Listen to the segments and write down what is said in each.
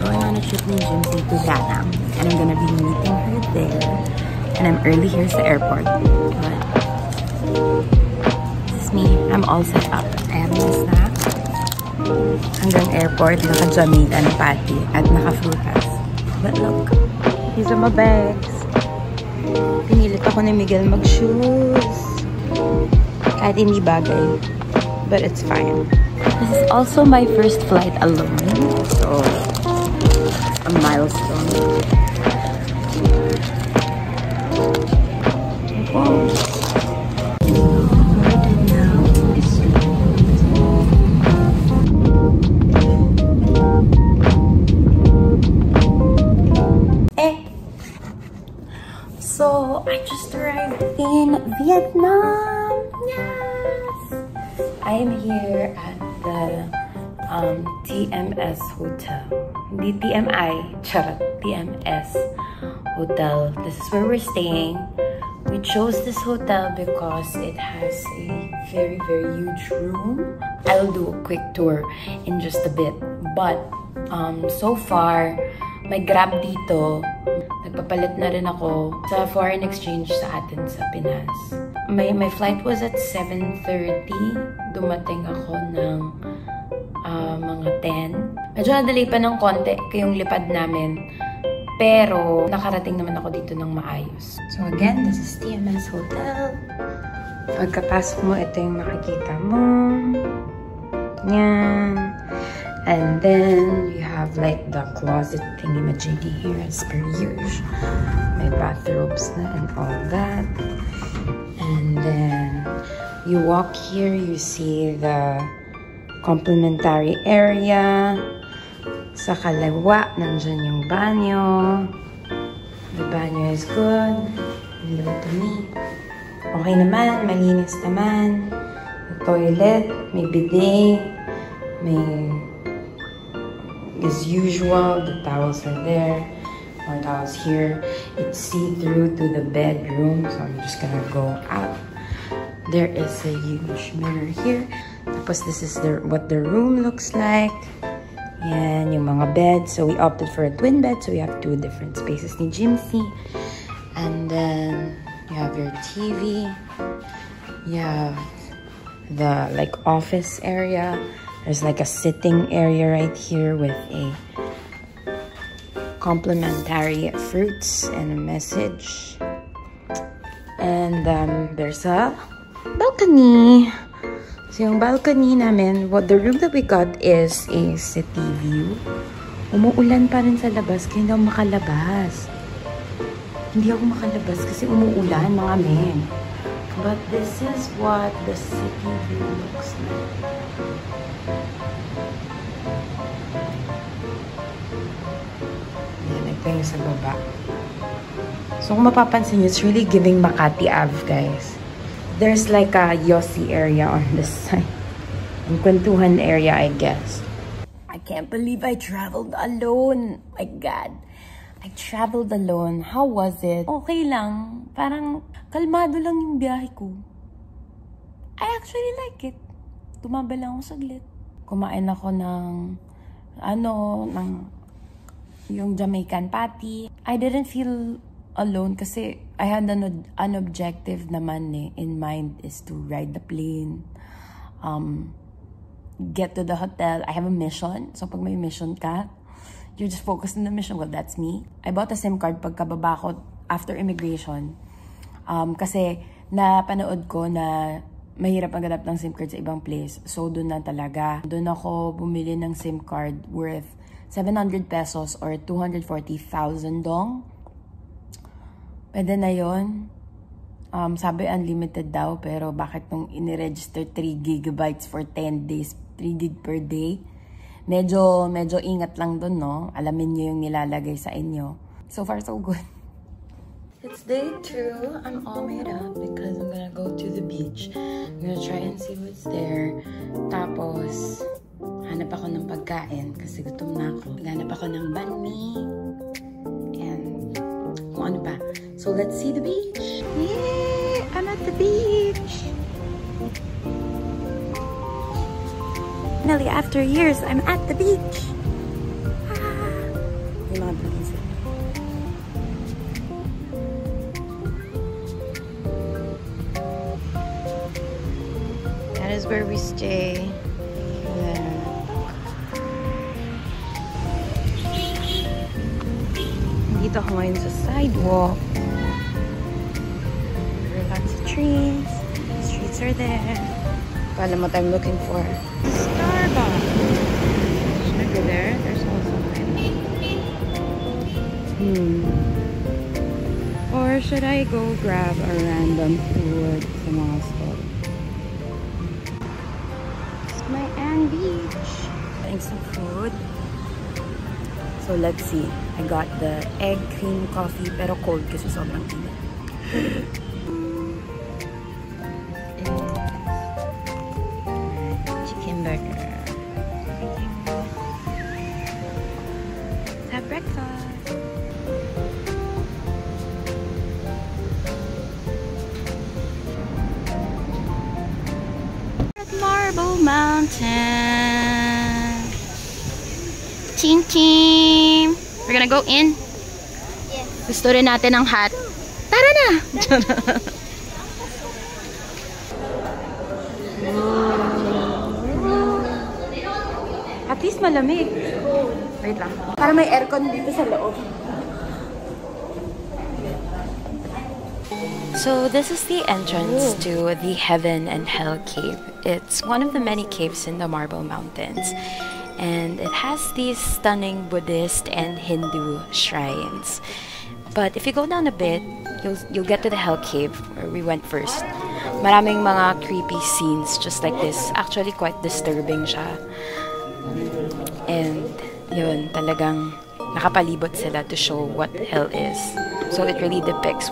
Going on a trip with Jimsy to Ghana, and I'm gonna be meeting her there. And I'm early here sa airport, but this is me. I'm all set up. I have my snack. Hanggang airport, naka-Jamaican patty at naka-frutas. But look, these are my bags. Pinilit ako ni Miguel mag-shoes. Kahit hindi bagay, but it's fine. This is also my first flight alone, so a milestone. Wow. So I just arrived in Vietnam. Yes, I am here at the TMS Hotel. Hindi TMI, charot, TMS Hotel. This is where we're staying. We chose this hotel because it has a very, very huge room. I'll do a quick tour in just a bit. But so far, may Grab dito. Nagpapalit na rin ako sa foreign exchange sa atin sa Pinas. My flight was at 7:30. Dumating ako ng mga 10. Medyo nadali pa ng konti kayong lipad namin. Pero nakarating naman ako dito ng maayos. So again, this is TMS Hotel. Pagkapasok mo, ito yung makikita mo. Yan. And then you have like the closet thingy-majiggy here as per usual. May bathrobes na and all that. And then you walk here, you see the complimentary area. Sa kaliwa, nandyan yung banyo. The banyo is good. Hello to me. Okay naman, malinis naman. The toilet, may bidet, may, as usual, the towels are there. More towels here. It's see-through to the bedroom, so I'm just gonna go out. There is a huge mirror here. Tapos this is what the room looks like. Yan, yung mga beds. So we opted for a twin bed, so we have 2 different spaces ni Jimsy. And then you have your TV. You have the like office area. There's like a sitting area right here with a complimentary fruits and a message. And there's a balcony. So yung balcony namin, the room that we got is a city view. Umuulan pa rin sa labas, kaya hindi ako makalabas. Hindi ako makalabas kasi umuulan, mga men. But this is what the city view looks like. Yan, ito yung sa baba. So kung mapapansin nyo, it's really giving Makati Ave, guys. There's like a Yossi area on this side. Ang kwentuhan area, I guess. I can't believe I traveled alone. My God. I traveled alone. How was it? Okay lang. Parang kalmado lang yung biyahe ko. I actually like it. Tumaba lang ako saglit. Kumain ako ng yung Jamaican patty. I didn't feel alone kasi I had an objective naman in mind is to ride the plane, get to the hotel. I have a mission. So pag may mission ka, you're just focused on the mission. Well, that's me. I bought a SIM card pagkababa ko after immigration. Kasi napanood ko na mahirap maghanap ng SIM card sa ibang place. So doon na talaga. Doon ako bumili ng SIM card worth 700 pesos or 240,000 dong. Pwede na yun. Sabi unlimited daw, pero bakit nung iniregister 3 gigabytes for 10 days, 3 gig per day? Medyo ingat lang dun, no? Alamin nyo yung nilalagay sa inyo. So far, so good. It's day 2. I'm all made up because I'm gonna go to the beach. I'm gonna try and see what's there. Tapos, hanap ako ng pagkain kasi gutom na ako. Hanap ako ng banh mi. And kung ano pa. So let's see the beach. Yay! I'm at the beach. finally, after years, I'm at the beach. May mga buildings. That is where we stay. Dito ako ngayon sa sidewalk. There are lots of trees. The streets are there. Alam mo what I'm looking for. Starbucks. Should I go there? There's also one. Or should I go grab a random food sa mga store? It's my Ann Beach. Buying some food. So let's see. I got the egg cream coffee pero cold kasi sobrang init. Chicken burger. Let's have breakfast. At Marble Mountain. Ching ching. We're gonna go in. Yes. Gusto rin natin ng hat. Tara na! At least malamig. Wait lang. Para may aircon dito sa loob. So this is the entrance to the Heaven and Hell Cave. It's one of the many caves in the Marble Mountains. And it has these stunning Buddhist and Hindu shrines. But if you go down a bit, you'll get to the Hell Cave where we went first. Maraming mga creepy scenes just like this. Actually quite disturbing siya. And yun, talagang nakapalibot sila to show what hell is. So it really depicts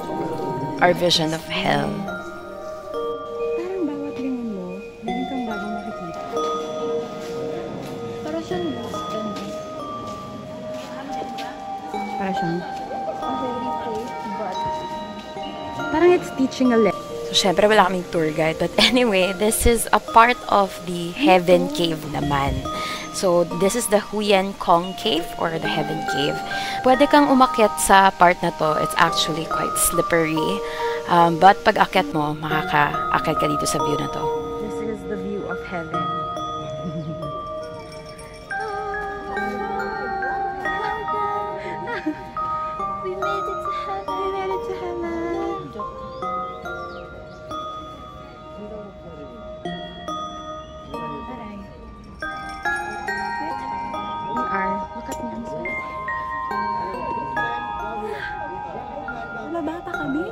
our vision of hell. Parang bawat ganyan mo, meron kang bagong makikita. Para siyang parang it's teaching a lesson. So syempre wala kaming tour guide, but anyway, this is a part of the Heaven Cave naman. So this is the Huyen Kong Cave or the Heaven Cave. Pwede kang umakyat sa part na to. It's actually quite slippery. But pag akyat mo, makaka-akyat ka dito sa view na to. This is the view of heaven. We made it to heaven. We made it to heaven. We are. Look at me, I'm sweating. Baba pa kami?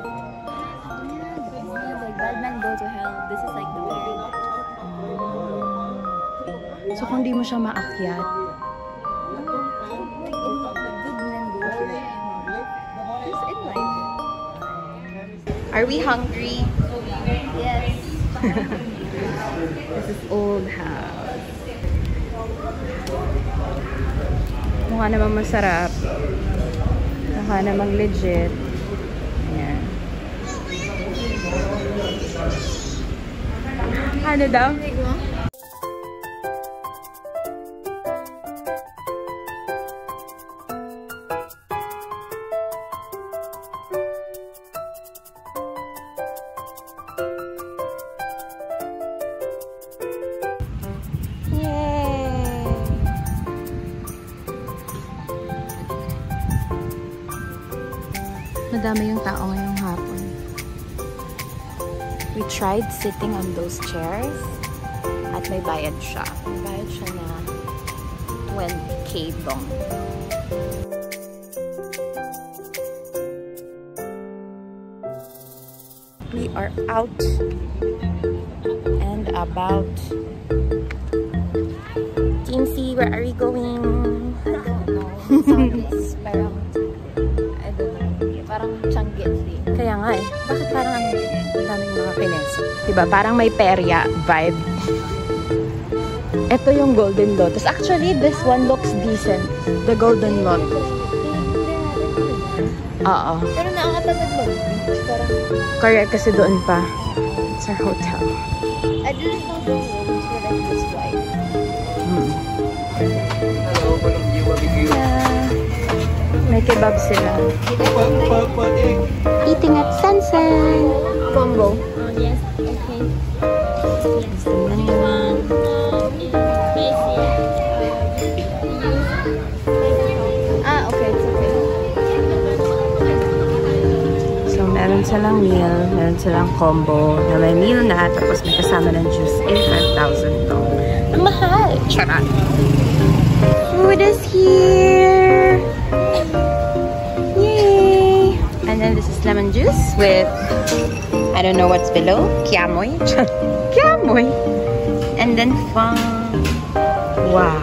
Like bad men go to hell. This is like the very. So kung di mo siya maakyat, Like in the good men go to hell. Just in life. are we hungry? Yes. This is old house. Mukha namang masarap. Mukha namang legit. Ayan. Ano daw? Madami yung tao ngayong hapon. We tried sitting on those chairs at may bayad siya. May bayad siya na 20k dong. We are out and about. Kimsey, where are we going? I don't know. Sounds parang I don't know. Parang Changgit din. Kaya nga eh. Bakit parang ang daming mga Pines? Diba? Parang may perya vibe. Ito yung Golden Lotus. Actually, this one looks decent. The Golden Lotus. Oo. Pero nakakatamad mag-beach. Parang Correct kasi doon pa. It's our hotel. I I didn't know the rooms were like this wide. Hello, walang view, barbecue. May kebab sila. Eating at Sansan. Combo. Oh, yes. Okay. It's the menu. Okay. It's okay. So, meron silang meal, meron silang combo, na may meal na, tapos may kasama ng juice. 5,000 to. Ang mahal! Charot! Food is here! Yay! And then this is lemon juice with, I don't know what's below, kiamoy. Kiamoy! And then fun. Wow!